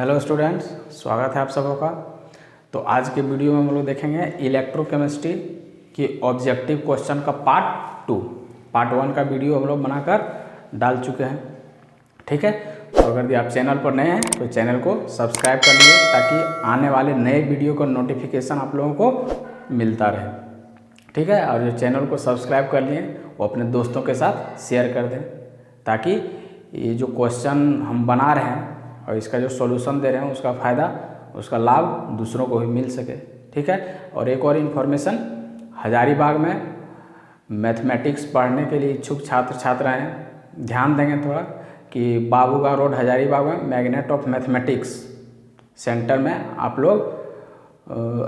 Hello students, स्वागत है आप सबों का। तो आज के वीडियो में हम लोग देखेंगे इलेक्ट्रोकेमिस्ट्री की ऑब्जेक्टिव क्वेश्चन का पार्ट 1 का वीडियो हम लोग बनाकर डाल चुके हैं। ठीक है, तो अगर आप चैनल पर नए हैं तो चैनल को सब्सक्राइब कर लीजिए ताकि आने वाले नए वीडियो का नोटिफिकेशन आप लोगों को मिलता रहे। ठीक है, और जो चैनल को सब्सक्राइब कर लिए वो अपने दोस्तों के साथ शेयर कर दें ताकि ये जो क्वेश्चन हम बना रहे हैं और इसका जो सॉल्यूशन दे रहे हैं उसका फ़ायदा, उसका लाभ दूसरों को भी मिल सके। ठीक है, और एक और इन्फॉर्मेशन, हजारीबाग में मैथमेटिक्स पढ़ने के लिए इच्छुक छात्र छात्राएँ ध्यान देंगे थोड़ा कि बाबूगांव रोड हजारीबाग में मैग्नेट ऑफ मैथमेटिक्स सेंटर में आप लोग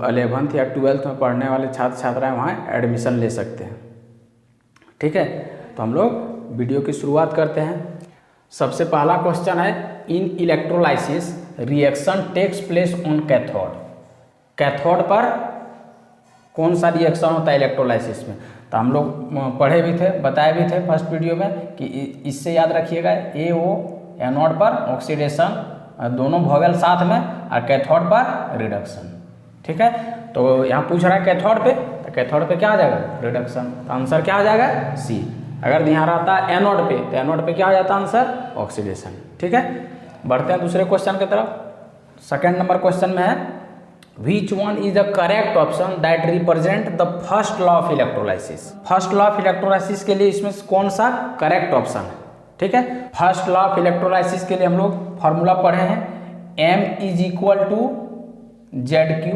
11th या 12th में पढ़ने वाले छात्र छात्राएँ वहाँ एडमिशन ले सकते हैं। ठीक है, तो हम लोग वीडियो की शुरुआत करते हैं। सबसे पहला क्वेश्चन है, in electrolysis reaction takes place on cathode. Cathode पर कौन सा रिएक्शन होता है इलेक्ट्रोलाइसिस में? तो हम लोग पढ़े भी थे, बताए भी थे फर्स्ट वीडियो में कि इससे याद रखिएगा AO एनोड पर ऑक्सीडेशन, दोनों वोवेल साथ में, और कैथोड पर रिडक्शन। ठीक है, तो यहाँ पूछ रहा है कैथोड पे, तो कैथोड पे क्या आ जाएगा? रिडक्शन। तो आंसर क्या आ जाएगा? सी। अगर यहाँ रहता है एनोड पे तो एनोड पे क्या हो जाता है आंसर? ऑक्सीडेशन। ठीक है, बढ़ते हैं दूसरे क्वेश्चन की तरफ। सेकंड नंबर क्वेश्चन में है, which one is the correct option that represent the first law of electrolysis. First law of electrolysis के लिए इसमें कौन सा करेक्ट ऑप्शन है? ठीक है, फर्स्ट लॉ ऑफ इलेक्ट्रोलाइसिस के लिए हम लोग फॉर्मूला पढ़े हैं, M is equal to ZQ,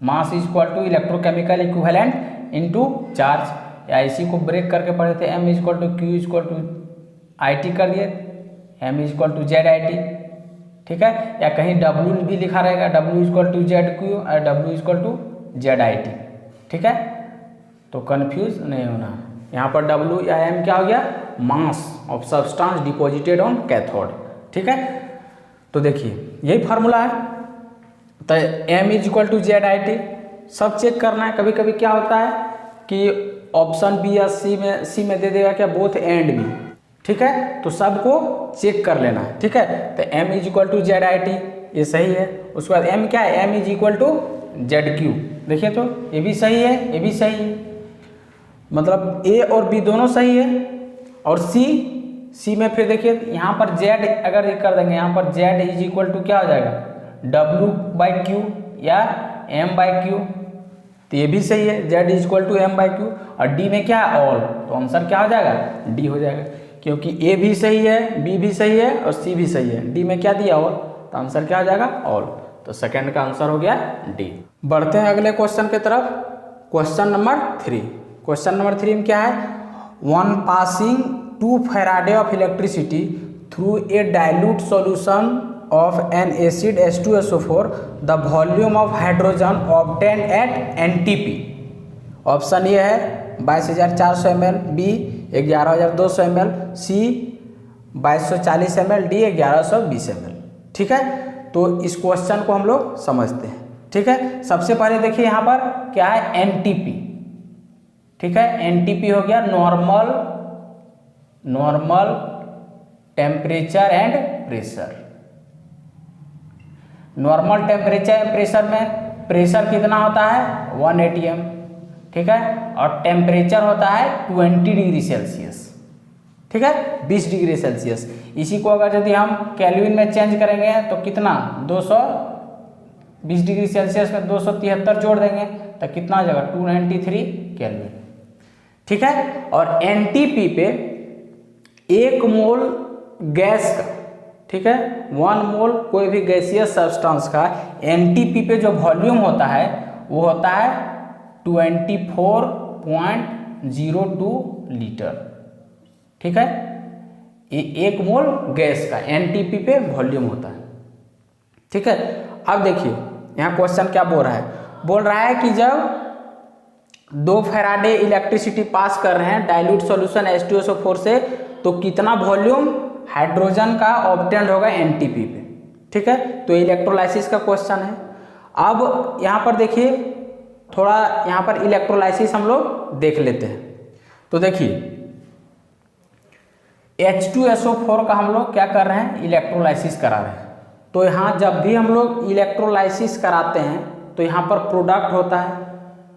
mass is equal to electrochemical equivalent into charge, या इसी को ब्रेक करके पढ़े थे, M is equal to Q is equal to IT कर दिए, M is equal to ZIT। ठीक है, या कहीं W भी लिखा रहेगा, W is equal to ZQ और W is equal to ZIT। ठीक है, तो कंफ्यूज नहीं होना। यहाँ पर W या M क्या हो गया? Mass of substance deposited on cathode. ठीक है, तो देखिए यही फार्मूला है। तो M is equal to ZIT सब चेक करना है। कभी कभी क्या होता है कि ऑप्शन बी या सी में दे देगा क्या बोथ एंड भी। ठीक है, तो सबको चेक कर लेना है। ठीक है, तो M is equal to ZIT ये सही है। उसके बाद M क्या है? M is equal to ZQ। देखिए तो ये भी सही है, ये भी सही है, मतलब A और B दोनों सही है। और C में फिर देखिए यहाँ पर Z अगर कर देंगे, यहाँ पर Z इज इक्वल टू क्या हो जाएगा? W/Q या M/Q, तो ये भी सही है, Z is equal to M/Q। और D में क्या है? ऑल, तो आंसर क्या हो जाएगा? D हो जाएगा, क्योंकि A भी सही है, B भी सही है और C भी सही है। D में क्या दिया? ऑल, तो आंसर क्या हो जाएगा? ऑल। तो सेकंड का आंसर हो गया D। बढ़ते हैं अगले क्वेश्चन की तरफ, क्वेश्चन नंबर 3। क्वेश्चन नंबर 3 में क्या है? One passing 2 Faraday of electricity through a dilute solution of an acid H2SO4, the volume of hydrogen obtained at NTP। Option ये है 22,400 ml, B 11,200 ml, C 2,240 ml, D 1,120 ml। ठीक है, तो इस question को हम लोग समझते हैं। ठीक है, सबसे पहले देखिए यहाँ पर क्या है? NTP। ठीक है, NTP हो गया normal temperature and pressure. Normal temperature and pressure में प्रेशर कितना होता है? 1 atm। ठीक है, और टेम्परेचर होता है 20 डिग्री सेल्सियस। ठीक है, 20 डिग्री सेल्सियस। इसी को अगर यदि हम केल्विन में चेंज करेंगे तो कितना? 220 डिग्री सेल्सियस में 273 जोड़ देंगे तो कितना आ जाएगा? 293 केल्विन। ठीक है, और NTP पे 1 मोल गैस का, ठीक है, 1 मोल कोई भी गैसीय सब्सटेंस का NTP पे जो वॉल्यूम होता है वो होता है 24.02 लीटर। ठीक है, ये 1 मोल गैस का NTP पे वॉल्यूम होता है। ठीक है, अब देखिए यहाँ क्वेश्चन क्या बोल रहा है? बोल रहा है कि जब 2 फैराडे इलेक्ट्रिसिटी पास कर रहे हैं डाइल्यूट सॉल्यूशन H2SO4 से, तो कितना वॉल्यूम हाइड्रोजन का ऑब्टेंड होगा NTP पे। ठीक है, तो इलेक्ट्रोलाइसिस का क्वेश्चन है। अब यहाँ पर देखिए थोड़ा, यहाँ पर इलेक्ट्रोलाइसिस हम लोग देख लेते हैं। तो देखिए H2SO4 का हम लोग क्या कर रहे हैं? इलेक्ट्रोलाइसिस करा रहे हैं। तो यहाँ जब भी हम लोग इलेक्ट्रोलाइसिस कराते हैं तो यहाँ पर प्रोडक्ट होता है,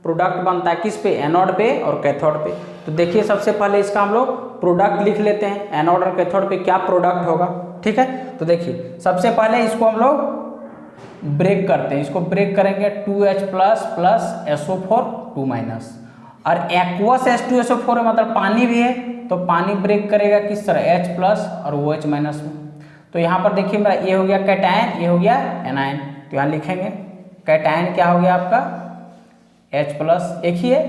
प्रोडक्ट बनता है किस पे, एनोड पे और कैथोड पे। तो देखिए सबसे पहले इसका हम लोग प्रोडक्ट लिख लेते हैं, एनोड और कैथोड पे क्या प्रोडक्ट होगा। ठीक है, तो देखिए सबसे पहले इसको हम लोग ब्रेक करते हैं, इसको ब्रेक करेंगे 2H प्लस प्लस SO4 2- और एक्वस H2SO4 मतलब पानी भी है, तो पानी ब्रेक करेगा किस तरह, H प्लस और OH माइनस में। तो यहाँ पर देखिए मेरा ये हो गया कैटायन, ये हो गया एनायन, तो यहाँ लिखेंगे कैटायन क्या हो गया आपका H प्लस एक ही है,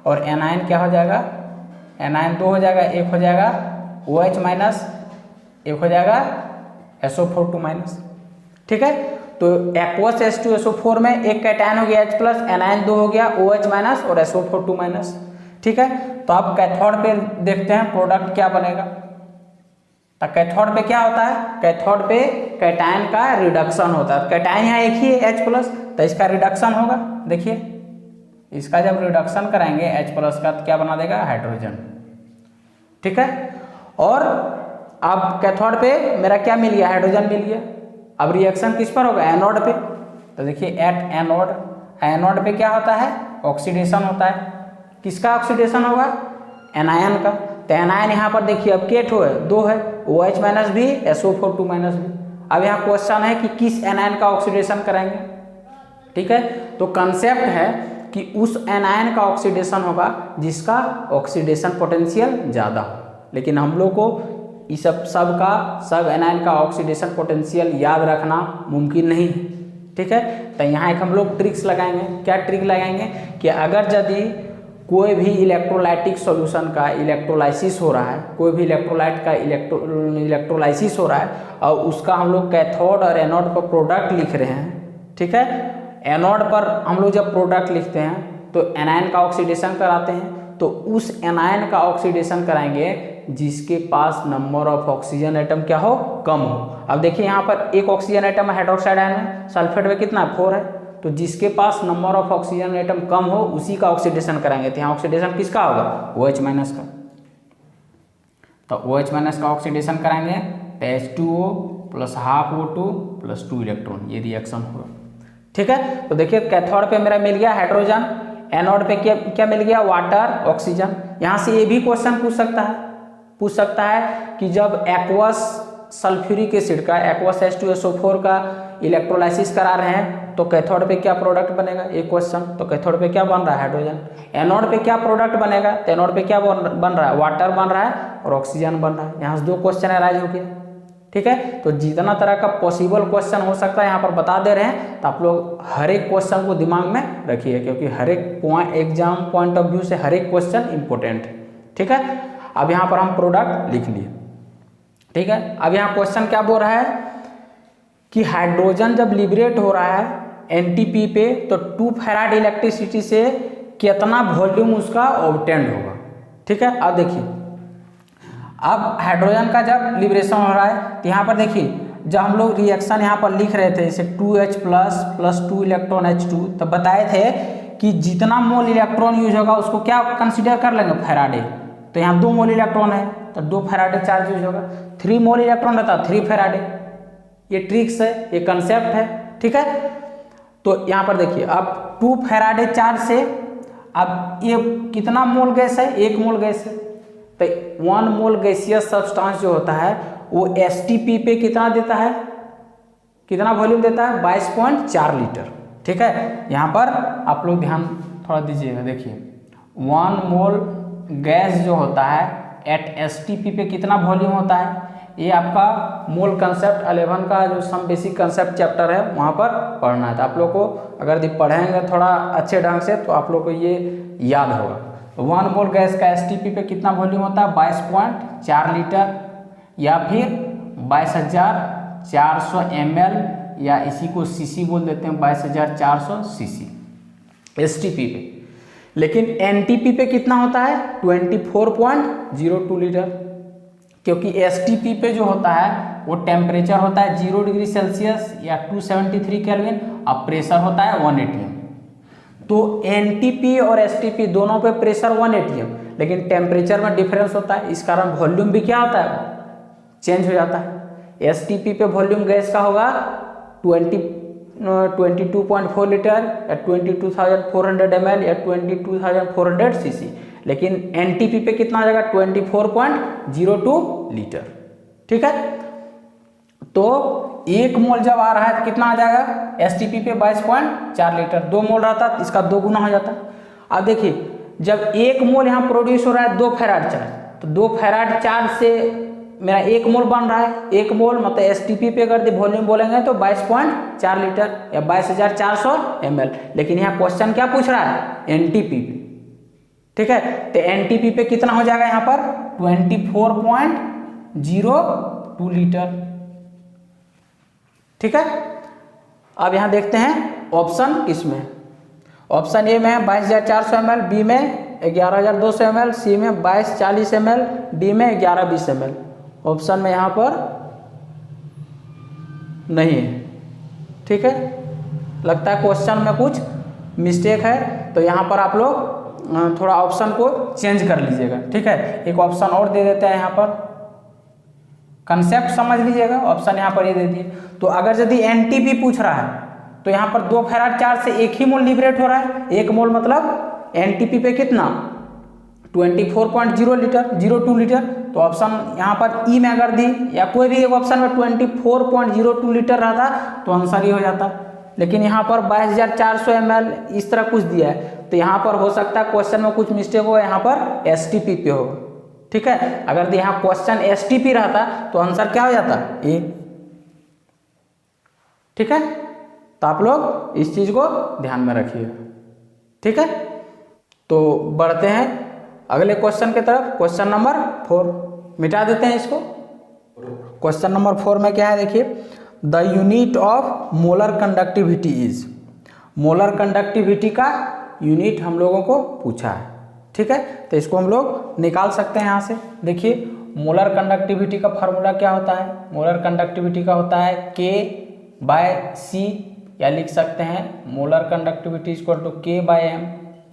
और एनायन क्या हो जाएगा, एनायन 2 हो जाएगा, एक हो जाएगा OH माइनस, एक हो जाएगा SO4 2-। ठीक है, तो एक्वस H2SO4 में एक कैटायन हो गया H प्लस, एनायन 2 हो गया OH माइनस और SO4 2-। ठीक है, तो अब कैथोड पे देखते हैं प्रोडक्ट क्या बनेगा। तो कैथोड पे क्या होता है, कैथोड पे कैटायन का रिडक्शन होता है। कैटायन यहाँ एक ही है H प्लस, तो इसका रिडक्शन होगा। देखिए इसका जब रिडक्शन कराएंगे H प्लस का तो क्या बना देगा, हाइड्रोजन। ठीक है, और अब कैथोड पे मेरा क्या मिल गया, हाइड्रोजन मिल गया। अब रिएक्शन किस पर होगा, एनोड पे। तो देखिए एट एनोड, एनोड पे क्या होता है, ऑक्सीडेशन होता है। किसका ऑक्सीडेशन होगा, एनायन का। तो एनायन यहाँ पर देखिए अब केटो है, 2 है, OH माइनस भी SO4 2- भी। अब यहाँ क्वेश्चन है कि किस एनायन का ऑक्सीडेशन कराएंगे। ठीक है, तो कंसेप्ट है कि उस एनायन का ऑक्सीडेशन होगा जिसका ऑक्सीडेशन पोटेंशियल ज़्यादा हो, लेकिन हम लोग को इस सब एनायन का ऑक्सीडेशन पोटेंशियल याद रखना मुमकिन नहीं है। ठीक है, तो यहाँ एक हम लोग ट्रिक्स लगाएंगे। क्या ट्रिक लगाएंगे कि अगर यदि कोई भी इलेक्ट्रोलाइटिक सॉल्यूशन का इलेक्ट्रोलाइसिस हो रहा है, कोई भी इलेक्ट्रोलाइट का इलेक्ट्रोलाइसिस हो रहा है और उसका हम लोग कैथोड और एनोड पर प्रोडक्ट लिख रहे हैं। ठीक है, एनोड पर हम लोग जब प्रोडक्ट लिखते हैं तो एनायन का ऑक्सीडेशन कराते हैं, तो उस एनायन का ऑक्सीडेशन कराएंगे जिसके पास नंबर ऑफ ऑक्सीजन एटम क्या हो, कम हो। अब देखिए यहाँ पर एक ऑक्सीजन एटम है हाइड्रोक्साइड आयन में, सल्फेट में कितना 4 है, तो जिसके पास नंबर ऑफ ऑक्सीजन एटम कम हो उसी का ऑक्सीडेशन कराएंगे। तो यहाँ ऑक्सीडेशन किसका होगा, OH माइनस का। तो OH माइनस का ऑक्सीडेशन कराएंगे तो H2O plus half O2 plus 2 electron, ये रिएक्शन होगा। ठीक है, तो देखिए कैथोड पे मेरा मिल गया हाइड्रोजन, एनोड पे क्या मिल गया, वाटर ऑक्सीजन। यहाँ से ये भी क्वेश्चन पूछ सकता है कि जब एक्वस सल्फ्यूरिक एसिड का, एक्वस H2SO4 का इलेक्ट्रोलाइसिस करा रहे हैं तो कैथोड पे क्या प्रोडक्ट बनेगा, एक क्वेश्चन। तो कैथोड पे क्या बन रहा है, हाइड्रोजन। एनोड पे क्या प्रोडक्ट बनेगा, तो एनोड पे क्या बन रहा है, वाटर बन रहा है और ऑक्सीजन बन रहा है। यहाँ से 2 क्वेश्चन अराइज हो गया। ठीक है, तो जितना तरह का पॉसिबल क्वेश्चन हो सकता है यहाँ पर बता दे रहे हैं, तो आप लोग हर एक क्वेश्चन को दिमाग में रखिए, क्योंकि हर एक एग्जाम पॉइंट ऑफ व्यू से हर एक क्वेश्चन इंपॉर्टेंट है। ठीक है, अब यहाँ पर हम प्रोडक्ट लिख लिए। ठीक है, अब यहाँ क्वेश्चन क्या बोल रहा है कि हाइड्रोजन जब लिबरेट हो रहा है NTP पे तो 2 फैराड इलेक्ट्रिसिटी से कितना वॉल्यूम उसका ऑब्टेंड होगा। ठीक है, अब देखिए अब हाइड्रोजन का जब लिबरेशन हो रहा है तो यहाँ पर देखिए जब हम लोग रिएक्शन यहाँ पर लिख रहे थे जैसे 2H plus plus 2 electron H2, तो बताए थे कि जितना मोल इलेक्ट्रॉन यूज होगा उसको क्या कंसिडर कर लेंगे, फैराडे। तो यहाँ 2 मोल इलेक्ट्रॉन है तो 2 फैराडे चार्ज यूज होगा। 3 मोल इलेक्ट्रॉन रहता है 3 फैराडे। ये ट्रिक्स है, ये कंसेप्ट है। ठीक है, तो यहाँ पर देखिए अब 2 फैराडे चार्ज से अब ये कितना मोल गैस है, 1 मोल गैस है। तो 1 मोल गैसियस सब्सटेंस जो होता है वो STP पे कितना देता है, कितना वॉल्यूम देता है, 22.4 लीटर। ठीक है, यहाँ पर आप लोग ध्यान थोड़ा दीजिएगा। देखिए 1 मोल गैस जो होता है एट STP पे कितना वॉल्यूम होता है, ये आपका मोल कंसेप्ट 11 का जो सम बेसिक कंसेप्ट चैप्टर है वहाँ पर पढ़ना है। तो आप लोग को अगर पढ़ेंगे थोड़ा अच्छे ढंग से तो आप लोग को ये याद होगा। तो 1 मोल गैस का STP पे कितना वॉल्यूम होता है, 22.4 लीटर या फिर 22,400 ml, या इसी को सीसी बोल देते हैं, 22,400 सीसी STP पे। लेकिन NTP पे कितना होता है, 24.02 लीटर, क्योंकि STP पे जो होता है वो टेम्परेचर होता है 0 डिग्री सेल्सियस या 273 केल्विन, और प्रेशर होता है 1 atm। तो NTP और STP दोनों पे प्रेशर 1 atm, लेकिन टेम्परेचर में डिफरेंस होता है, इस कारण वॉल्यूम भी क्या होता है, चेंज हो जाता है। STP पे वॉल्यूम गैस का होगा 22.4 लीटर या 22,400 ml या 22,400 cc, लेकिन NTP पे कितना आ जाएगा 24.02 लीटर। ठीक है, तो 1 मोल जब आ रहा है तो कितना आ जाएगा STP पे 22.4 लीटर, 2 मोल रहता तो इसका 2 गुना हो जाता। अब देखिए जब 1 मोल यहाँ प्रोड्यूस हो रहा है 2 फैराड चार्ज, तो 2 फैराड चार्ज से मेरा 1 मोल बन रहा है, 1 मोल मतलब STP पे अगर वॉल्यूम बोलेंगे तो 22.4 लीटर या 22,400 ml, लेकिन यहाँ क्वेश्चन क्या पूछ रहा है NTP पे। ठीक है, तो NTP पे कितना हो जाएगा यहाँ पर 24.02 लीटर। ठीक है, अब यहाँ देखते हैं ऑप्शन किसमें। ऑप्शन ए में है 22,400 ml, बी में 11,200 ml, सी में 22,40 ml, डी में 11,20 ml। ऑप्शन में यहाँ पर नहीं है। ठीक है, लगता है क्वेश्चन में कुछ मिस्टेक है, तो यहाँ पर आप लोग थोड़ा ऑप्शन को चेंज कर लीजिएगा। ठीक है, एक ऑप्शन और दे देते हैं यहाँ पर, कंसेप्ट समझ लीजिएगा। ऑप्शन यहाँ पर ये दे दिए, तो अगर यदि NTP पूछ रहा है तो यहाँ पर 2 फैराड चार्ज से 1 ही मोल लिबरेट हो रहा है, 1 मोल मतलब NTP पे कितना 24.0 लीटर 02 लीटर, तो ऑप्शन यहाँ पर ई में अगर दी या कोई भी एक ऑप्शन में 24.02 लीटर रहता तो आंसर ये हो जाता, लेकिन यहाँ पर 22,400 ml इस तरह कुछ दिया है, तो यहाँ पर हो सकता है क्वेश्चन में कुछ मिस्टेक हो, यहाँ पर STP पे होगा। ठीक है, अगर यहाँ क्वेश्चन STP रहता तो आंसर क्या हो जाता ए। ठीक है, तो आप लोग इस चीज को ध्यान में रखिएगा। ठीक है, तो बढ़ते हैं अगले क्वेश्चन की तरफ। क्वेश्चन नंबर 4 मिटा देते हैं इसको। क्वेश्चन नंबर 4 में क्या है देखिए, the unit of molar conductivity is. Molar conductivity का यूनिट हम लोगों को पूछा है। ठीक है, तो इसको हम लोग निकाल सकते हैं यहाँ से। देखिए मोलर कंडक्टिविटी का फॉर्मूला क्या होता है, मोलर कंडक्टिविटी का होता है K/C, या लिख सकते हैं molar conductivity equal to K/m।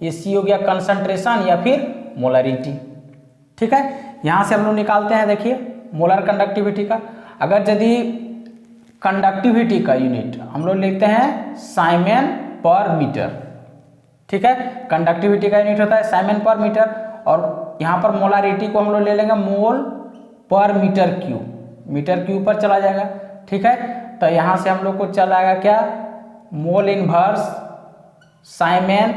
ये C हो गया कंसंट्रेशन या फिर मोलरिटी। ठीक है, यहाँ से हम लोग निकालते हैं। देखिए मोलर कंडक्टिविटी का, अगर यदि कंडक्टिविटी का यूनिट हम लोग लिखते हैं साइमन पर मीटर। ठीक है, कंडक्टिविटी का यूनिट होता है साइमन पर मीटर, और यहाँ पर मोलारिटी को हम लोग ले लेंगे मोल पर मीटर क्यूब, मीटर क्यूब पर चला जाएगा। ठीक है, तो यहाँ से हम लोग को चला आएगा क्या mole inverse siemens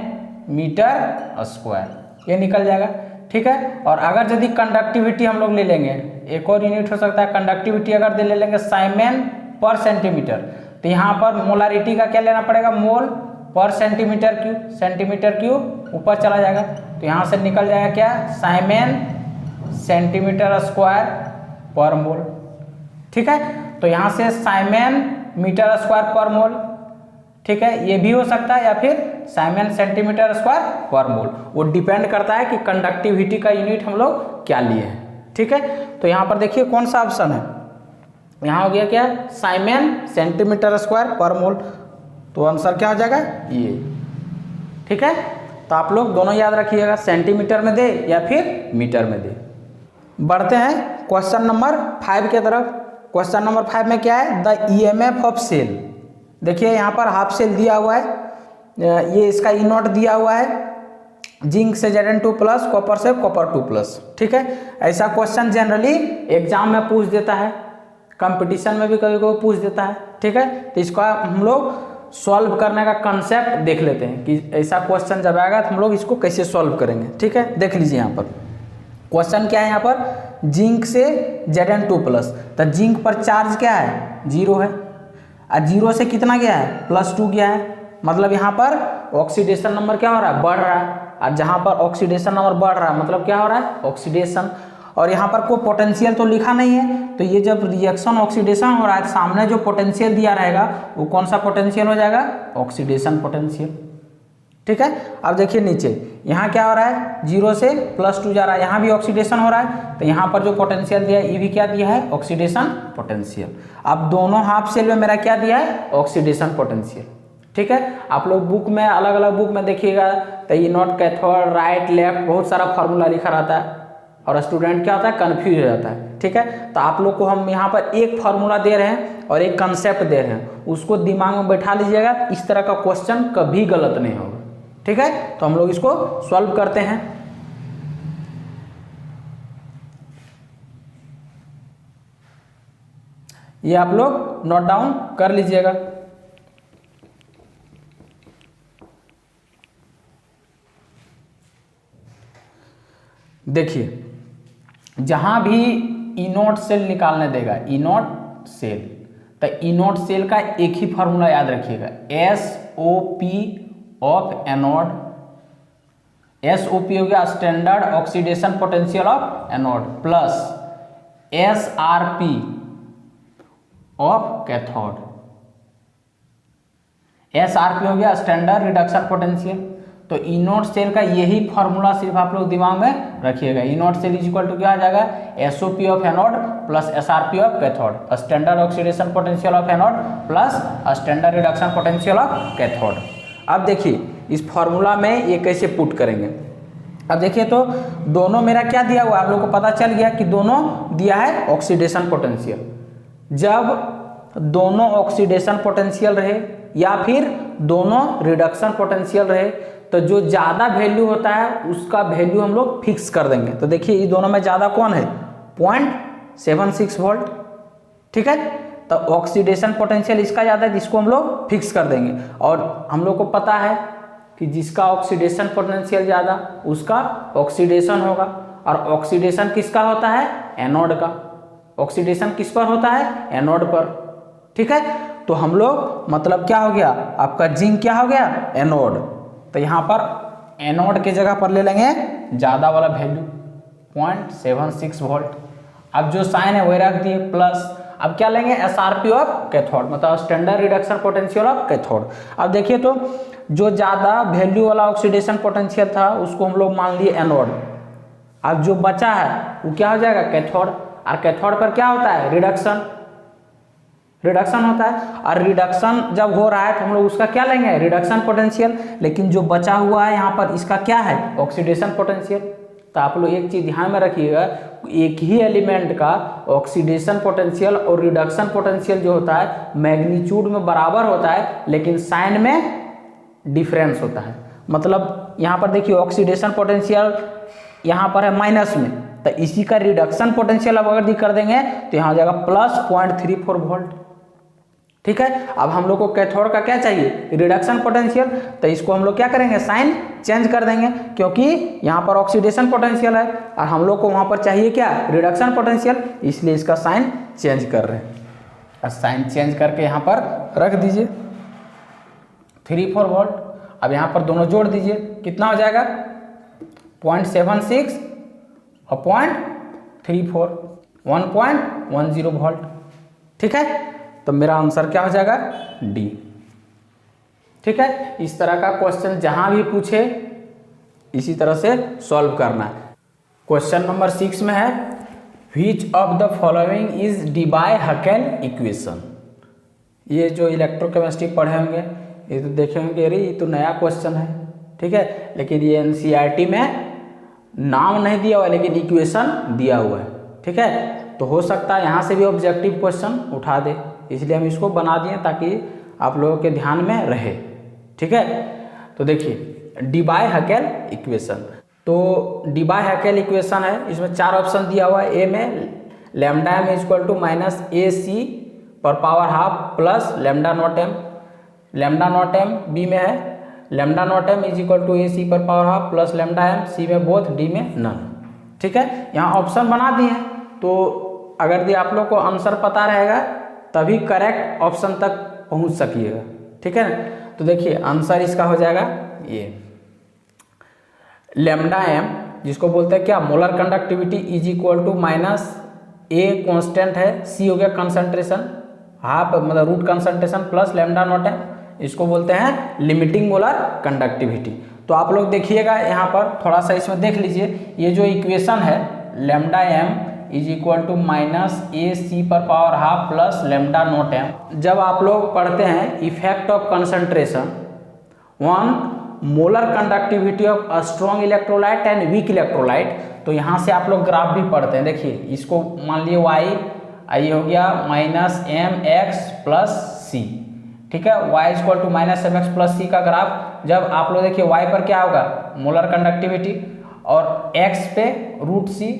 metre square, ये निकल जाएगा। ठीक है, और अगर यदि कंडक्टिविटी हम लोग ले लेंगे, एक और यूनिट हो सकता है कंडक्टिविटी अगर ले लेंगे साइमन पर सेंटीमीटर, तो यहाँ पर मोलारिटी का क्या लेना पड़ेगा मोल पर सेंटीमीटर क्यूब, सेंटीमीटर क्यूब ऊपर चला जाएगा, तो यहाँ से निकल जाएगा क्या साइमन सेंटीमीटर स्क्वायर पर मोल। ठीक है, तो यहाँ से साइमन मीटर स्क्वायर पर मोल, ठीक है, ये भी हो सकता है, या फिर साइमन सेंटीमीटर स्क्वायर पर मोल, वो डिपेंड करता है कि कंडक्टिविटी का यूनिट हम लोग क्या लिए हैं। ठीक है, तो यहाँ पर देखिए कौन सा ऑप्शन है, यहाँ हो गया क्या साइमन सेंटीमीटर स्क्वायर पर मोल, तो आंसर क्या हो जाएगा ये। ठीक है, तो आप लोग दोनों याद रखिएगा, सेंटीमीटर में दे या फिर मीटर में दे। बढ़ते हैं क्वेश्चन नंबर 5 के तरफ। क्वेश्चन नंबर 5 में क्या है, द EMF ऑफ सेल। देखिए यहाँ पर हाफ सेल दिया हुआ है, ये इसका ई नॉट दिया हुआ है, जिंक से Zn2 प्लस, कॉपर से कॉपर 2 प्लस। ठीक है, ऐसा क्वेश्चन जनरली एग्जाम में पूछ देता है, कंपटीशन में भी कभी कभी पूछ देता है। ठीक है, तो इसका हम लोग सॉल्व करने का कंसेप्ट देख लेते हैं कि ऐसा क्वेश्चन जब आएगा तो हम लोग इसको कैसे सॉल्व करेंगे। ठीक है, देख लीजिए यहाँ पर क्वेश्चन क्या है, यहाँ पर जिंक से Zn2 प्लस, तो जिंक पर चार्ज क्या है 0 है, और 0 से कितना गया है +2 गया है, मतलब यहाँ पर ऑक्सीडेशन नंबर क्या हो रहा है बढ़ रहा है, और जहाँ पर ऑक्सीडेशन नंबर बढ़ रहा है मतलब क्या हो रहा है ऑक्सीडेशन, और यहाँ पर कोई पोटेंशियल तो लिखा नहीं है, तो ये जब रिएक्शन ऑक्सीडेशन हो रहा है सामने जो पोटेंशियल दिया रहेगा वो कौन सा पोटेंशियल हो जाएगा ऑक्सीडेशन पोटेंशियल। ठीक है, अब देखिए नीचे यहाँ क्या हो रहा है 0 से +2 जा रहा है, यहाँ भी ऑक्सीडेशन हो रहा है, तो यहाँ पर जो पोटेंशियल दिया है ये भी क्या दिया है ऑक्सीडेशन पोटेंशियल। अब दोनों हाफ सेल में मेरा क्या दिया है ऑक्सीडेशन पोटेंशियल। ठीक है, आप लोग बुक में अलग अलग बुक में देखिएगा तो ई नॉट कैथोड राइट लेफ्ट बहुत सारा फार्मूला लिखा रहता है, और स्टूडेंट क्या होता है, कन्फ्यूज हो जाता है। ठीक है, तो आप लोग को हम यहाँ पर एक फार्मूला दे रहे हैं और एक कंसेप्ट दे रहे हैं, उसको दिमाग में बैठा लीजिएगा। इस तरह का क्वेश्चन कभी गलत नहीं होगा। ठीक है, तो हम लोग इसको सॉल्व करते हैं। ये आप लोग नोट डाउन कर लीजिएगा। देखिए, जहां भी ई नॉट सेल निकालने देगा, ई नॉट सेल, तो ई नॉट सेल का एक ही फार्मूला याद रखिएगा, SOP ऑफ एनोड। SOP हो गया standard oxidation potential of anode, plus SRP of cathode. SRP हो गया स्टैंडर्ड रिडक्शन पोटेंशियल। तो ई नॉट सेल का यही फार्मूला सिर्फ आप लोग दिमाग में रखिएगा। E not cell is equal to क्या आ जाएगा, SOP of anode plus SRP of cathode, standard oxidation potential of anode plus standard reduction potential of cathode. अब देखिए इस फार्मूला में ये कैसे पुट करेंगे। अब देखिए, तो दोनों मेरा क्या दिया हुआ, आप लोग को पता चल गया कि दोनों दिया है ऑक्सीडेशन पोटेंशियल। जब दोनों ऑक्सीडेशन पोटेंशियल रहे या फिर दोनों रिडक्शन पोटेंशियल रहे, तो जो ज़्यादा वैल्यू होता है उसका वैल्यू हम लोग फिक्स कर देंगे। तो देखिए ये दोनों में ज़्यादा कौन है, 0.76 वोल्ट। ठीक है, तो ऑक्सीडेशन पोटेंशियल इसका ज़्यादा है, जिसको हम लोग फिक्स कर देंगे। और हम लोग को पता है कि जिसका ऑक्सीडेशन पोटेंशियल ज़्यादा उसका ऑक्सीडेशन होगा, और ऑक्सीडेशन किसका होता है, एनोड का। ऑक्सीडेशन किस पर होता है, एनोड पर। ठीक है, तो हम लोग मतलब क्या हो गया, आपका जिंक क्या हो गया, एनोड। तो यहाँ पर एनोड के जगह पर ले लेंगे ज़्यादा वाला वैल्यू 0.76 वोल्ट। अब जो साइन है वही रख दिए, प्लस अब क्या लेंगे, SRP ऑफ कैथोड, मतलब standard reduction potential of cathode. अब देखिए, तो जो ज़्यादा वैल्यू वाला ऑक्सीडेशन पोटेंशियल था उसको हम लोग मान लिए एनोड। अब जो बचा है वो क्या हो जाएगा, कैथोड। और कैथोड पर क्या होता है, रिडक्शन होता है। और रिडक्शन जब हो रहा है तो हम लोग उसका क्या लेंगे, रिडक्शन पोटेंशियल। लेकिन जो बचा हुआ है यहाँ पर इसका क्या है, ऑक्सीडेशन पोटेंशियल। तो आप लोग एक चीज ध्यान में रखिएगा, एक ही एलिमेंट का ऑक्सीडेशन पोटेंशियल और रिडक्शन पोटेंशियल जो होता है मैग्नीट्यूड में बराबर होता है, लेकिन साइन में डिफरेंस होता है। मतलब यहाँ पर देखिए ऑक्सीडेशन पोटेंशियल यहाँ पर है माइनस में, तो इसी का रिडक्शन पोटेंशियल अब अगर कर देंगे तो यहाँ हो जाएगा प्लस 0.34 वोल्ट। ठीक है, अब हम लोग को कैथोड का क्या चाहिए, रिडक्शन पोटेंशियल। तो इसको हम लोग क्या करेंगे, साइन चेंज कर देंगे, क्योंकि यहाँ पर ऑक्सीडेशन पोटेंशियल है और हम लोग को वहाँ पर चाहिए क्या, रिडक्शन पोटेंशियल, इसलिए इसका साइन चेंज कर रहे हैं। और साइन चेंज करके यहाँ पर रख दीजिए 34 वोल्ट। अब यहाँ पर दोनों जोड़ दीजिए, कितना हो जाएगा, 0.76 और 0.34, 1.10 वोल्ट। ठीक है, तो मेरा आंसर क्या हो जाएगा, डी। ठीक है, इस तरह का क्वेश्चन जहां भी पूछे इसी तरह से सॉल्व करना है। क्वेश्चन नंबर 6 में है, which of the following is Debye Huckel equation. ये जो इलेक्ट्रोकेमिस्ट्री पढ़े होंगे ये तो देखे होंगे, अरे ये तो नया क्वेश्चन है। ठीक है, लेकिन ये एनसीईआरटी में नाम नहीं दिया हुआ है लेकिन इक्वेशन दिया हुआ है। ठीक है, तो हो सकता है यहाँ से भी ऑब्जेक्टिव क्वेश्चन उठा दे, इसलिए हम इसको बना दिए ताकि आप लोगों के ध्यान में रहे। ठीक है, तो देखिए डीबाय-हकेल इक्वेशन, तो डीबाय-हकेल इक्वेशन है, इसमें 4 ऑप्शन दिया हुआ है। ए में lambda M is equal to -AC पर power half plus lambda not M, lambda not M. B में है lambda not M is equal to AC पर power half plus lambda M. C में both, D में none. ठीक है, यहाँ option बना दिए हैं, तो अगर यदि आप लोग को आंसर पता रहेगा तभी करेक्ट ऑप्शन तक पहुंच सकिएगा। ठीक है, तो देखिए आंसर इसका हो जाएगा ये लैम्डा एम, जिसको बोलते हैं क्या, molar conductivity is equal to -A constant है, C हो गया कंसंट्रेशन, हाफ मतलब root concentration plus lambda not M, इसको बोलते हैं लिमिटिंग मोलर कंडक्टिविटी। तो आप लोग देखिएगा यहाँ पर थोड़ा सा इसमें देख लीजिए, ये जो इक्वेशन है lambda M is equal to -AC पर power half plus lambda not M. जब आप लोग पढ़ते हैं effect of concentration on molar conductivity of a strong electrolyte and weak electrolyte, तो यहाँ से आप लोग ग्राफ भी पढ़ते हैं। देखिए इसको मान लिए y, ये हो गया -mx+c, ठीक है। y इक्वल टू -mx+c का ग्राफ जब आप लोग देखिए y पर क्या होगा, मोलर कंडक्टिविटी, और x पे √c,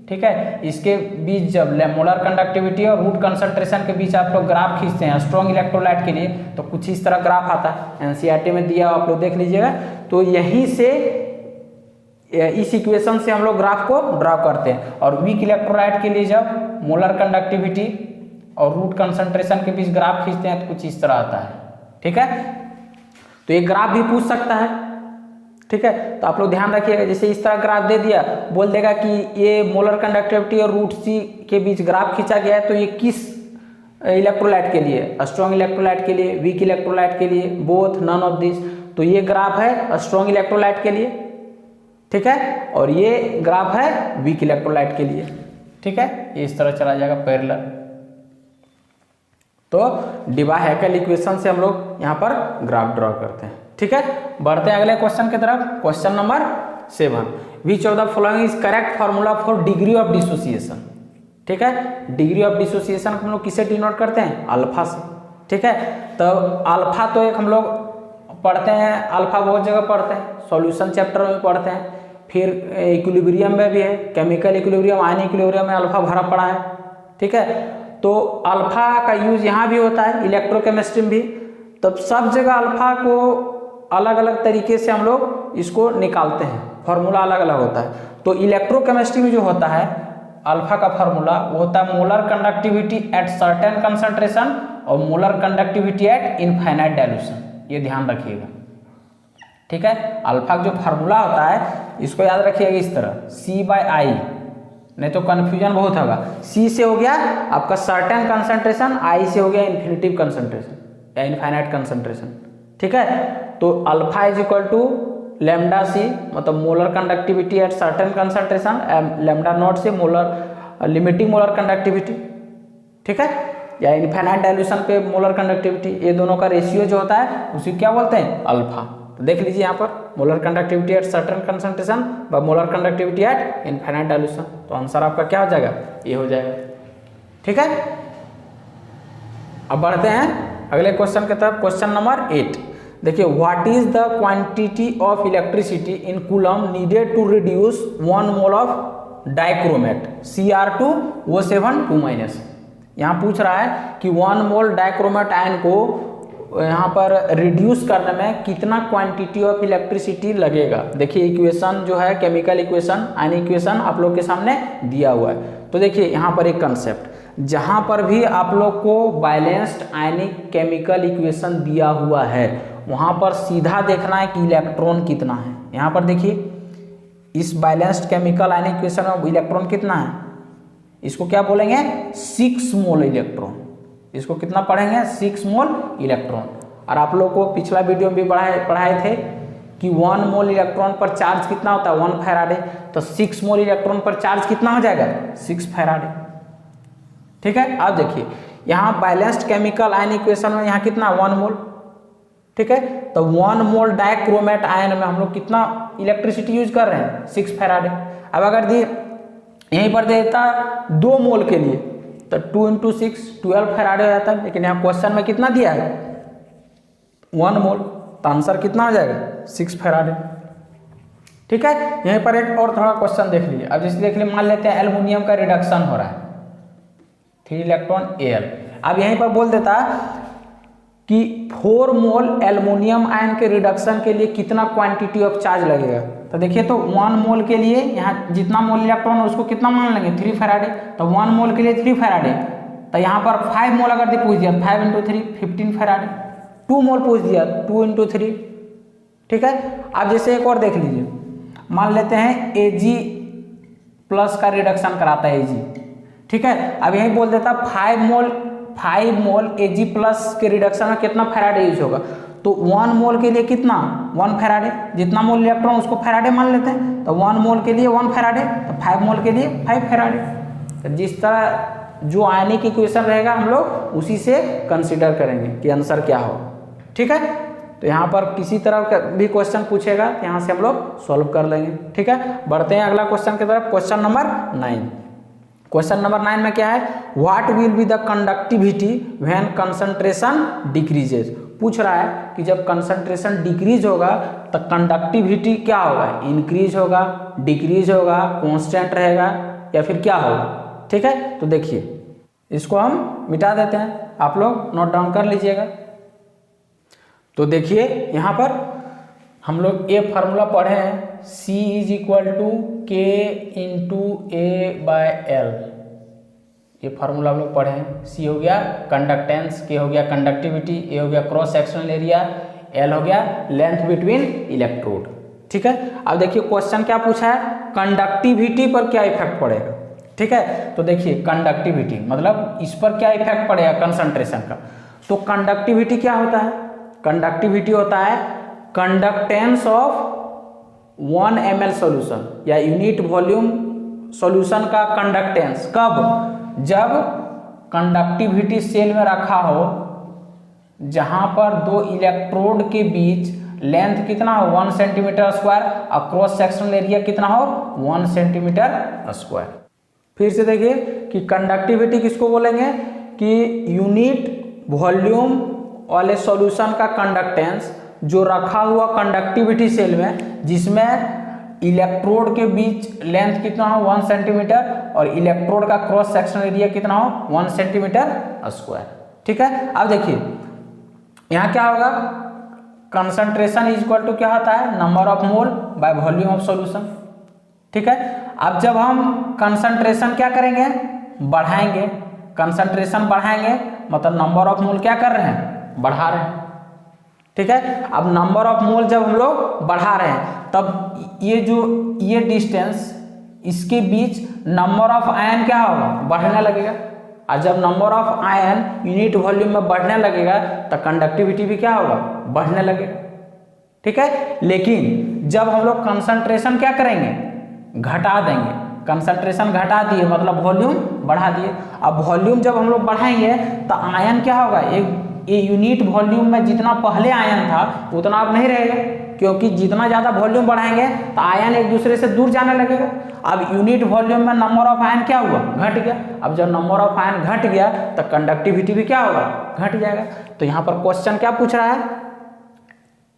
ठीक है। इसके बीच जब मोलर कंडक्टिविटी और रूट कंसंट्रेशन के बीच आप लोग ग्राफ खींचते हैं स्ट्रॉन्ग इलेक्ट्रोलाइट के लिए, तो कुछ इस तरह ग्राफ आता है, एनसीईआरटी में दिया आप लोग देख लीजिएगा। तो यहीं से इस इक्वेशन से हम लोग ग्राफ को ड्रा करते हैं। और वीक इलेक्ट्रोलाइट के लिए जब मोलर कंडक्टिविटी और रूट कंसंट्रेशन के बीच ग्राफ खींचते हैं तो कुछ इस तरह आता है, ठीक है। तो ये ग्राफ भी पूछ सकता है, ठीक है। तो आप लोग ध्यान रखिएगा, जैसे इस तरह ग्राफ दे दिया, बोल देगा कि ये मोलर कंडक्टिविटी और √c के बीच ग्राफ खींचा गया है, तो ये किस इलेक्ट्रोलाइट के लिए, स्ट्रॉन्ग इलेक्ट्रोलाइट के लिए, वीक इलेक्ट्रोलाइट के लिए, बोथ, नन ऑफ दिस। तो ये ग्राफ है स्ट्रॉन्ग इलेक्ट्रोलाइट के लिए, ठीक है, और ये ग्राफ है वीक इलेक्ट्रोलाइट के लिए, ठीक है। ये इस तरह चला जाएगा पैरेलल। तो डिबा-हैकेल इक्वेशन से हम लोग यहाँ पर ग्राफ ड्रॉ करते हैं, ठीक है। बढ़ते हैं अगले क्वेश्चन की तरफ। Question number 7, which of the following is correct formula for degree of dissociation, ठीक है। डिग्री ऑफ डिसोसिएशन हम लोग किसे डिनोट करते हैं, अल्फा से, ठीक है। तो अल्फा तो एक हम लोग पढ़ते हैं, अल्फा बहुत जगह पढ़ते हैं, सॉल्यूशन चैप्टर में पढ़ते हैं, फिर इक्विलिब्रियम में भी है, केमिकल इक्विलिब्रियम, आयन इक्विलिब्रियम में अल्फा भरा पड़ा है, ठीक है। तो अल्फा का यूज यहाँ भी होता है, इलेक्ट्रोकेमिस्ट्री में भी। तो सब जगह अल्फा को अलग अलग तरीके से हम लोग इसको निकालते हैं, फार्मूला अलग अलग होता है। तो इलेक्ट्रोकेमिस्ट्री में जो होता है अल्फा का फार्मूला वो होता है molar conductivity at certain concentration और molar conductivity at infinite dilution, ये ध्यान रखिएगा, ठीक है। अल्फा का जो फार्मूला होता है इसको याद रखिएगा इस तरह, C/I, नहीं तो कंफ्यूजन बहुत होगा। C से हो गया आपका सर्टेन कंसंट्रेशन, I से हो गया इन्फिनिटिव कंसंट्रेशन या इनफाइनाइट कंसंट्रेशन, ठीक है। तो alpha is equal to lambda C, मतलब molar conductivity at certain concentration, lambda nought से मोलर लिमिटिंग मोलर कंडक्टिविटी, ठीक है, या इनफाइनाइट डाइल्यूशन पे मोलर कंडक्टिविटी, ये दोनों का रेशियो जो होता है उसी क्या बोलते हैं, अल्फा। तो देख लीजिए यहाँ पर molar conductivity at certain concentration व molar conductivity at infinite dilution, तो आंसर आपका क्या हो जाएगा, ये हो जाएगा, ठीक है। अब बढ़ते हैं अगले क्वेश्चन की तरफ। क्वेश्चन नंबर 8, देखिए, what is the quantity of electricity in coulomb needed to reduce 1 mole of dichromate Cr2O7 2-। यहाँ पूछ रहा है कि 1 मोल डाइक्रोमेट आयन को यहाँ पर रिड्यूस करने में कितना क्वांटिटी ऑफ इलेक्ट्रिसिटी लगेगा। देखिए इक्वेशन जो है केमिकल इक्वेशन, आयन इक्वेशन आप लोग के सामने दिया हुआ है। तो देखिए यहाँ पर एक कंसेप्ट, जहाँ पर भी आप लोग को बैलेंस्ड आयनिक केमिकल इक्वेशन दिया हुआ है वहाँ पर सीधा देखना है कि इलेक्ट्रॉन कितना है। यहाँ पर देखिए इस बैलेंस्ड केमिकल आयनिक इक्वेशन में इलेक्ट्रॉन कितना है, इसको क्या बोलेंगे, 6 मोल इलेक्ट्रॉन। इसको कितना पढ़ेंगे, 6 मोल इलेक्ट्रॉन। और आप लोग को पिछला वीडियो में भी पढ़ाए थे कि 1 मोल इलेक्ट्रॉन पर चार्ज कितना होता है, 1 फैराडे। तो 6 मोल इलेक्ट्रॉन पर चार्ज कितना हो जाएगा, 6 फैराडे, ठीक है। अब देखिए यहाँ बैलेंस्ड केमिकल आयन इक्वेशन में यहाँ कितना, 1 मोल, ठीक है। तो 1 मोल डाइक्रोमेट आयन में हम लोग कितना इलेक्ट्रिसिटी यूज कर रहे हैं, 6 फैराडे। अब अगर यहीं पर दे देता 2 मोल के लिए तो 2 × 6 12 फैराडे हो जाता है, लेकिन यहाँ क्वेश्चन में कितना दिया है, 1 मोल, तो आंसर कितना हो जाएगा, 6 फैराडे, ठीक है। यहीं पर एक और थोड़ा क्वेश्चन देख लीजिए। अब जैसे देख लीजिए, मान लेते हैं एल्युमिनियम का रिडक्शन हो रहा है, 3 इलेक्ट्रॉन Al। अब यहीं पर बोल देता कि 4 मोल एल्युमिनियम आयन के रिडक्शन के लिए कितना क्वांटिटी ऑफ चार्ज लगेगा। तो देखिए, तो 1 मोल के लिए यहाँ जितना मोल इलेक्ट्रॉन है उसको कितना मान लेंगे, 3 फैराडे। तो 1 मोल के लिए 3 फैराडे, तो यहाँ पर 5 मोल अगर पूछ दिया 5 × 3 15 फैराडे। 2 मोल पूछ दिया 2 × 3, ठीक है। अब जैसे एक और देख लीजिए, मान लेते हैं Ag+ का रिडक्शन कराता है Ag, ठीक है। अब यही बोल देता 5 मोल Ag+ के रिडक्शन में कितना फैराडे यूज होगा। तो 1 मोल के लिए कितना, 1 फैराडे, जितना मोल इलेक्ट्रॉन उसको फैराडे मान लेते हैं। तो 1 मोल के लिए 1 फैराडे, तो 5 मोल के लिए 5 फैराडे। तो जिस तरह जो आयनिक इक्वेशन रहेगा हम लोग उसी से कंसीडर करेंगे कि आंसर क्या हो, ठीक है। तो यहाँ पर किसी तरह का भी क्वेश्चन पूछेगा तो यहाँ से हम लोग सॉल्व कर लेंगे। ठीक है, बढ़ते हैं अगला क्वेश्चन की तरफ। Question number 9। क्वेश्चन नंबर 9 में क्या है, what will be the conductivity when concentration decreases. पूछ रहा है कि जब कंसंट्रेशन डिक्रीज होगा तो कंडक्टिविटी क्या होगा, इंक्रीज होगा, डिक्रीज होगा, कांस्टेंट रहेगा या फिर क्या होगा। ठीक है, तो देखिए इसको हम मिटा देते हैं, आप लोग नोट डाउन कर लीजिएगा। तो देखिए यहाँ पर हम लोग ये फार्मूला पढ़े हैं, C = K × A/L। ये फार्मूला हम लोग पढ़े हैं। C हो गया कंडक्टेंस, K हो गया कंडक्टिविटी, A हो गया क्रॉस सेक्शनल एरिया, L हो गया लेंथ बिटवीन इलेक्ट्रोड। ठीक है, अब देखिए क्वेश्चन क्या पूछा है, कंडक्टिविटी पर क्या इफेक्ट पड़ेगा। ठीक है, तो देखिए कंडक्टिविटी मतलब इस पर क्या इफेक्ट पड़ेगा कंसंट्रेशन का। तो कंडक्टिविटी क्या होता है, कंडक्टिविटी होता है कंडक्टेंस ऑफ 1 ml सॉल्यूशन या यूनिट वॉल्यूम सॉल्यूशन का कंडक्टेंस। कब, जब कंडक्टिविटी सेल में रखा हो जहां पर दो इलेक्ट्रोड के बीच लेंथ कितना हो 1 सेंटीमीटर स्क्वायर और क्रॉस सेक्शनल एरिया कितना हो 1 सेंटीमीटर स्क्वायर। फिर से देखिए कि कंडक्टिविटी किसको बोलेंगे कि यूनिट वॉल्यूम वाले सॉल्यूशन का कंडक्टेंस जो रखा हुआ कंडक्टिविटी सेल में जिसमें इलेक्ट्रोड के बीच लेंथ कितना हो 1 सेंटीमीटर और इलेक्ट्रोड का क्रॉस सेक्शनल एरिया कितना हो 1 सेंटीमीटर स्क्वायर। ठीक है, अब देखिए यहाँ क्या होगा, कंसंट्रेशन इज इक्वल टू क्या होता है, number of mole by volume of solution. ठीक है, अब जब हम कंसंट्रेशन क्या करेंगे, बढ़ाएंगे, कंसंट्रेशन बढ़ाएंगे मतलब नंबर ऑफ मोल क्या कर रहे हैं, बढ़ा रहे हैं। ठीक है, अब नंबर ऑफ मोल जब हम लोग बढ़ा रहे हैं तब ये डिस्टेंस इसके बीच नंबर ऑफ आयन क्या होगा, बढ़ने लगेगा। और जब number of ion unit volume में बढ़ने लगेगा तो कंडक्टिविटी भी क्या होगा, बढ़ने लगेगा। ठीक है, लेकिन जब हम लोग कंसंट्रेशन क्या करेंगे, घटा देंगे, कंसंट्रेशन घटा दिए मतलब वॉल्यूम बढ़ा दिए। अब वॉल्यूम जब हम लोग बढ़ाएंगे तो आयन क्या होगा, ये यूनिट वॉल्यूम में जितना पहले आयन था उतना अब नहीं रहेगा, क्योंकि जितना ज़्यादा वॉल्यूम बढ़ाएंगे तो आयन एक दूसरे से दूर जाने लगेगा। अब यूनिट वॉल्यूम में नंबर ऑफ आयन क्या हुआ, घट गया। अब जब नंबर ऑफ आयन घट गया तो कंडक्टिविटी भी क्या होगा, घट जाएगा। तो यहाँ पर क्वेश्चन क्या पूछ रहा है,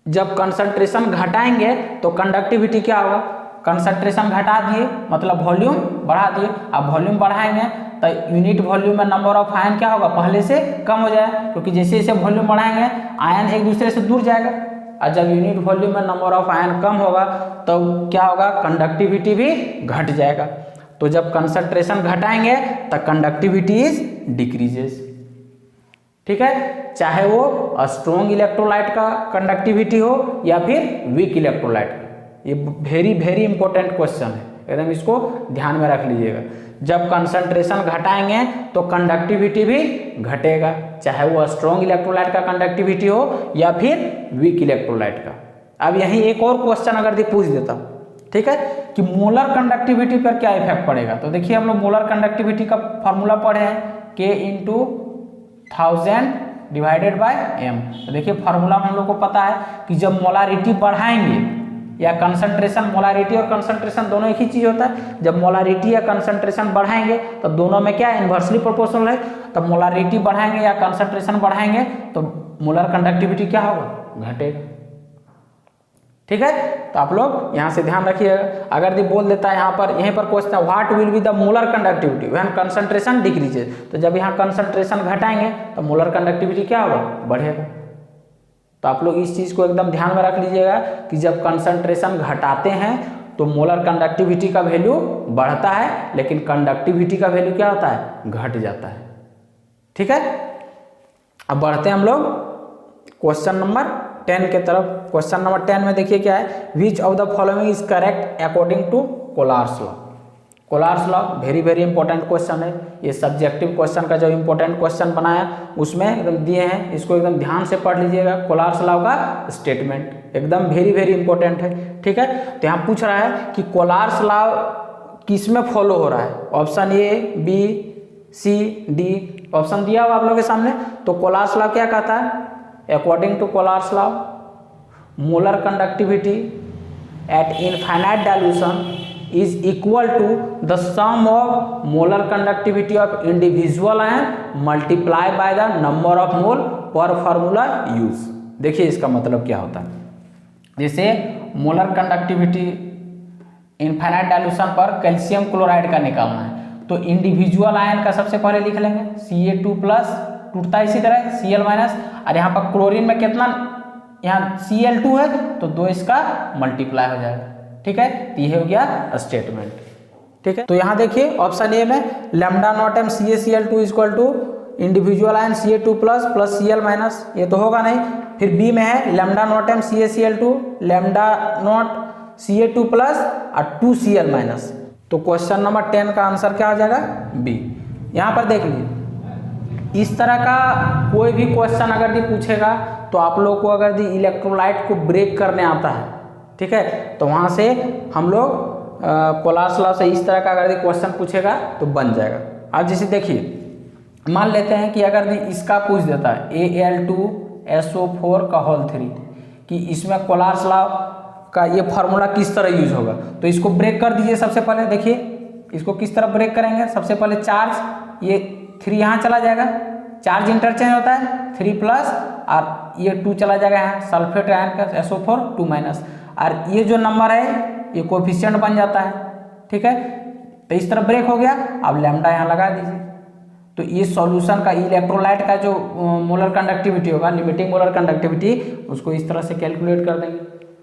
जब कंसंट्रेशन घटाएंगे तो कंडक्टिविटी क्या होगा, कंसंट्रेशन घटा दिए मतलब वॉल्यूम बढ़ा दिए। अब वॉल्यूम बढ़ाएंगे तो यूनिट वॉल्यूम में नंबर ऑफ आयन क्या होगा, पहले से कम हो जाएगा, क्योंकि जैसे जैसे वॉल्यूम बढ़ाएंगे आयन एक दूसरे से दूर जाएगा। और जब यूनिट वॉल्यूम में नंबर ऑफ आयन कम होगा तो क्या होगा, कंडक्टिविटी भी घट जाएगा। तो जब कंसंट्रेशन घटाएंगे तो कंडक्टिविटी इज डिक्रीजेस। ठीक है, चाहे वो स्ट्रॉन्ग इलेक्ट्रोलाइट का कंडक्टिविटी हो या फिर वीक इलेक्ट्रोलाइट का। ये वेरी इंपॉर्टेंट क्वेश्चन है, एकदम इसको ध्यान में रख लीजिएगा। जब कंसंट्रेशन घटाएंगे तो कंडक्टिविटी भी घटेगा, चाहे वो स्ट्रॉन्ग इलेक्ट्रोलाइट का कंडक्टिविटी हो या फिर वीक इलेक्ट्रोलाइट का। अब यहीं एक और क्वेश्चन अगर पूछ देता, ठीक है, कि मोलर कंडक्टिविटी पर क्या इफेक्ट पड़ेगा। तो देखिए हम लोग मोलर कंडक्टिविटी का फॉर्मूला पढ़े हैं, K × 1000 डिवाइडेड बाय m। तो देखिए फार्मूला हम लोग को पता है कि जब मोलारिटी बढ़ाएंगे या कंसंट्रेशन, मोलारिटी और कंसंट्रेशन दोनों एक ही चीज होता है। जब मोलारिटी या कंसंट्रेशन बढ़ाएंगे तो दोनों में क्या इन्वर्सली प्रोपोर्शनल है। तब मोलारिटी बढ़ाएंगे या कंसंट्रेशन बढ़ाएंगे तो मोलर कंडक्टिविटी क्या होगा, घटेगा। ठीक है, तो आप लोग यहाँ से ध्यान रखिएगा। अगर ये बोल देता है यहाँ पर, यहीं पर question, what will be the molar conductivity when concentration decreases. तो जब यहाँ कंसंट्रेशन घटाएंगे तो मोलर कंडक्टिविटी क्या होगा, बढ़ेगा। तो आप लोग इस चीज़ को एकदम ध्यान में रख लीजिएगा कि जब कंसंट्रेशन घटाते हैं तो मोलर कंडक्टिविटी का वैल्यू बढ़ता है, लेकिन कंडक्टिविटी का वैल्यू क्या होता है, घट जाता है। ठीक है, अब बढ़ते हैं हम लोग क्वेश्चन नंबर 10 के तरफ। क्वेश्चन नंबर 10 में देखिए क्या है, which of the following is correct according to Kohlrausch's law. Kohlrausch's law very important question है। ये सब्जेक्टिव क्वेश्चन का जो इंपॉर्टेंट क्वेश्चन बनाया उसमें एकदम दिए हैं, इसको एकदम ध्यान से पढ़ लीजिएगा। कोलार्स लॉ का स्टेटमेंट एकदम वेरी इंपॉर्टेंट है। ठीक है, तो यहाँ पूछ रहा है कि कोलार्स लॉ किस में फॉलो हो रहा है। Option A, B, C, D option दिया हुआ आप लोगों के सामने। तो कोलार्स लॉ क्या कहता है, according to Kohlrausch's law molar conductivity at infinite dilution is equal to the sum of molar conductivity of individual ion multiply by the number of mole per formula use. देखिए इसका मतलब क्या होता है। जैसे मोलर कंडक्टिविटी इनफाइनाइट डाइल्यूशन पर calcium chloride का निकालना है, तो इंडिविजुअल आयन का सबसे पहले लिख लेंगे Ca2 प्लस, टूटता है इसी तरह Cl माइनस, और यहाँ पर क्लोरीन में कितना, यहाँ Cl2 है तो 2 इसका मल्टीप्लाई हो जाएगा। ठीक है, तो ये हो गया स्टेटमेंट। ठीक है, तो यहाँ देखिए ऑप्शन ए में lambda not M CaCl2 equal to individual ion Ca2 plus plus Cl minus, ये तो होगा नहीं। फिर बी में है lambda not M CaCl2 lambda nought Ca2 plus और 2 Cl माइनस, तो क्वेश्चन नंबर 10 का आंसर क्या हो जाएगा, बी। यहाँ पर देख लीजिए, इस तरह का कोई भी क्वेश्चन अगर पूछेगा तो आप लोग को अगर इलेक्ट्रोलाइट को ब्रेक करने आता है, ठीक है, तो वहाँ से हम लोग कोलार्स लॉ से इस तरह का अगर क्वेश्चन पूछेगा तो बन जाएगा। अब जैसे देखिए, मान लेते हैं कि अगर इसका पूछ देता है Al2SO4 का होल 3 कि इसमें कोलार्स लॉ का ये फार्मूला किस तरह यूज होगा, तो इसको ब्रेक कर दीजिए। सबसे पहले देखिए इसको किस तरह ब्रेक करेंगे। सबसे पहले चार्ज, ये 3 यहाँ चला जाएगा, चार्ज इंटरचेंज होता है 3 प्लस, और ये 2 चला जाएगा यहाँ सल्फेट आयन का SO4 2 माइनस, और ये जो नंबर है ये कोफिशिएंट बन जाता है। ठीक है, तो इस तरह ब्रेक हो गया। अब लैम्डा यहाँ लगा दीजिए, तो ये सॉल्यूशन का इलेक्ट्रोलाइट का जो मोलर कंडक्टिविटी होगा, लिमिटिंग मोलर कंडक्टिविटी, उसको इस तरह से कैलकुलेट कर देंगे।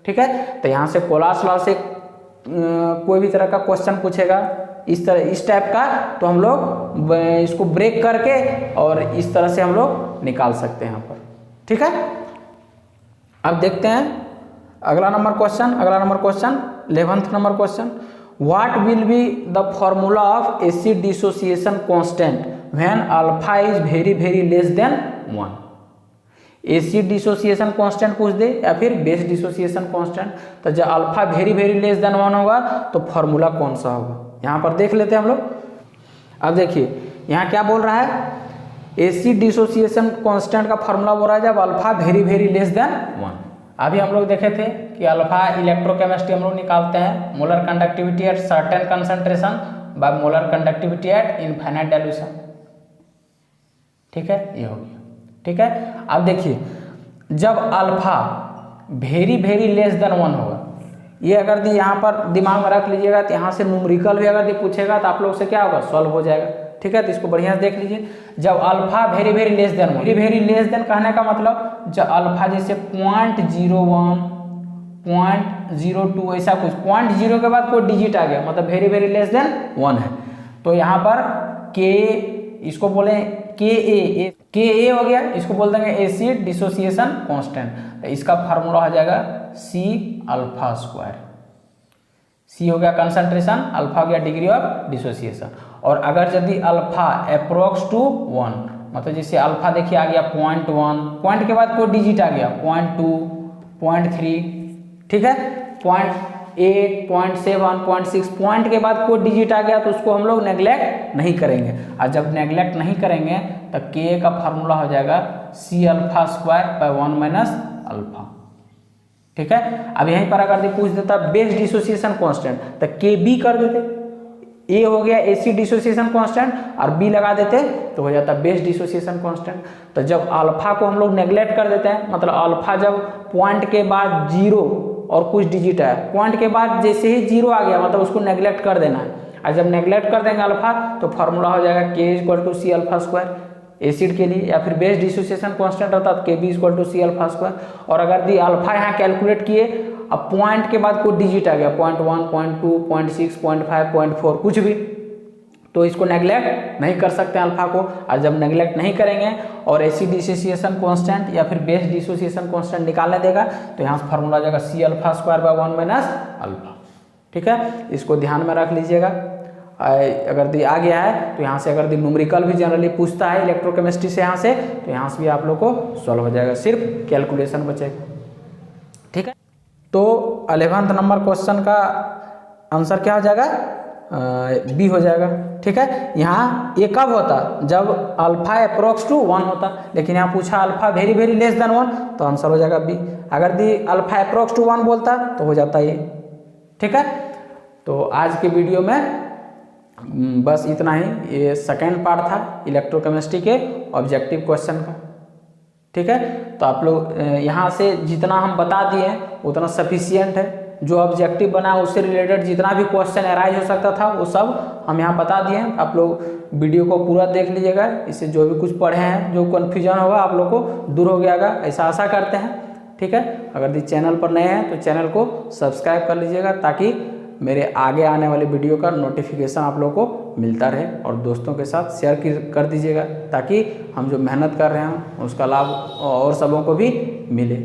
ठीक है, तो यहाँ से कोलार्स लॉ से कोई भी तरह का क्वेश्चन पूछेगा इस तरह, इस टाइप का, तो हम लोग इसको ब्रेक करके और इस तरह से हम लोग निकाल सकते हैं यहाँ पर। ठीक है, अब देखते हैं अगला number question. 11th number question, what will be the formula of acid dissociation constant when alpha is very very less than 1। Acid dissociation constant पूछ दे या फिर बेस डिसोसिएशन कांस्टेंट, तो जब alpha very very less than 1 होगा तो formula कौन सा होगा, यहाँ पर देख लेते हैं हम लोग। अब देखिए यहाँ क्या बोल रहा है, एसिड डिसोसिएशन कांस्टेंट का फॉर्मूला बोल रहा है जब alpha very very less than 1। अभी हम लोग देखे थे कि अल्फा इलेक्ट्रोकेमिस्ट्री हम लोग निकालते हैं molar conductivity at certain concentration by molar conductivity at infinite dilution. ठीक है, ये हो गया। ठीक है, अब देखिए जब alpha very very less than 1 होगा, ये अगर यहाँ पर दिमाग में रख लीजिएगा, तो यहाँ से न्यूमेरिकल भी अगर पूछेगा तो आप लोग से क्या होगा, सॉल्व हो जाएगा। ठीक है, तो इसको बढ़िया से देख लीजिए। जब alpha very very less than, very very less than कहने का मतलब जब अल्फा जैसे 0.01 0.02 ऐसा कुछ, 0.0 के बाद कोई डिजिट आ गया मतलब वेरी वेरी लेस देन 1 है, तो यहाँ पर के, इसको बोले के ए हो गया, इसको बोल देंगे एसिड डिसोसिएशन कांस्टेंट। इसका फार्मूला हो जाएगा C अल्फा स्क्वायर। C हो गया कंसंट्रेशन, अल्फा हो गया डिग्री ऑफ डिसोसिएशन। और अगर यदि अल्फा अप्रोक्स टू 1, मतलब जैसे अल्फा देखिए आ गया 0.1, पॉइंट के बाद कोई डिजिट आ गया 0.2 0.3, ठीक है, 0.8 0.7 0.6, पॉइंट के बाद कोई डिजिट आ गया तो उसको हम लोग नेग्लेक्ट नहीं करेंगे। और जब नेग्लेक्ट नहीं करेंगे तो के का फार्मूला हो जाएगा C alpha square by 1 minus alpha. ठीक है, अब यहीं पर अगर पूछ देता बेस डिसोसिएशन कांस्टेंट तो के बी कर देते, ए हो गया एसिड डिसोसिएशन कांस्टेंट और बी लगा देते तो हो जाता बेस डिसोसिएशन कांस्टेंट। तो जब अल्फा को हम लोग नेग्लेक्ट कर देते हैं, मतलब अल्फा जब पॉइंट के बाद 0 और कुछ डिजिट है, पॉइंट के बाद जैसे ही 0 आ गया मतलब उसको नेग्लेक्ट कर देना है। और जब नेग्लेक्ट कर देंगे अल्फा तो फार्मूला हो जाएगा K equal to C alpha square acid के लिए, या फिर बेस डिसोसिएशन कांस्टेंट होता है K B equal to C alpha square. और अगर दी अल्फा यहाँ कैलकुलेट किए, अब पॉइंट के बाद कोई डिजिट आ गया 0.1 0.2 0.6 0.5 0.4 कुछ भी, तो इसको नेग्लेक्ट नहीं कर सकते अल्फा को। और जब नेग्लेक्ट नहीं करेंगे और एसिड डिसोसिएशन कांस्टेंट या फिर बेस डिसोसिएशन कांस्टेंट निकालने देगा तो यहाँ से फार्मूला आ जाएगा C alpha square by 1 minus alpha. ठीक है, इसको ध्यान में रख लीजिएगा। अगर आ गया है तो यहाँ से अगर न्यूमेरिकल भी जनरली पूछता है इलेक्ट्रोकेमिस्ट्री से यहाँ से, तो यहाँ से भी आप लोग को सॉल्व हो जाएगा, सिर्फ कैलकुलेशन बचेगा। ठीक है, तो 11th नंबर क्वेश्चन का आंसर क्या हो जाएगा, बी हो जाएगा। ठीक है, यहाँ ये कब होता, जब अल्फा अप्रोक्स टू 1 होता, लेकिन यहाँ पूछा alpha very very less than 1, तो आंसर हो जाएगा बी। अगर दी अल्फा अप्रोक्स टू 1 बोलता तो हो जाता ये। ठीक है, तो आज के वीडियो में बस इतना ही। ये सेकेंड पार्ट था इलेक्ट्रोकेमिस्ट्री के ऑब्जेक्टिव क्वेश्चन का। ठीक है, तो आप लोग यहाँ से जितना हम बता दिए हैं उतना सफिशियंट है। जो ऑब्जेक्टिव बना उससे रिलेटेड जितना भी क्वेश्चन अराइज हो सकता था वो सब हम यहाँ बता दिए हैं। आप लोग वीडियो को पूरा देख लीजिएगा, इससे जो भी कुछ पढ़े हैं, जो कन्फ्यूजन होगा आप लोग को दूर हो गया, ऐसा आशा करते हैं। ठीक है, अगर इस चैनल पर नए हैं तो चैनल को सब्सक्राइब कर लीजिएगा, ताकि मेरे आगे आने वाले वीडियो का नोटिफिकेशन आप लोग को मिलता रहे, और दोस्तों के साथ शेयर कर दीजिएगा, ताकि हम जो मेहनत कर रहे हैं उसका लाभ और सबों को भी मिले।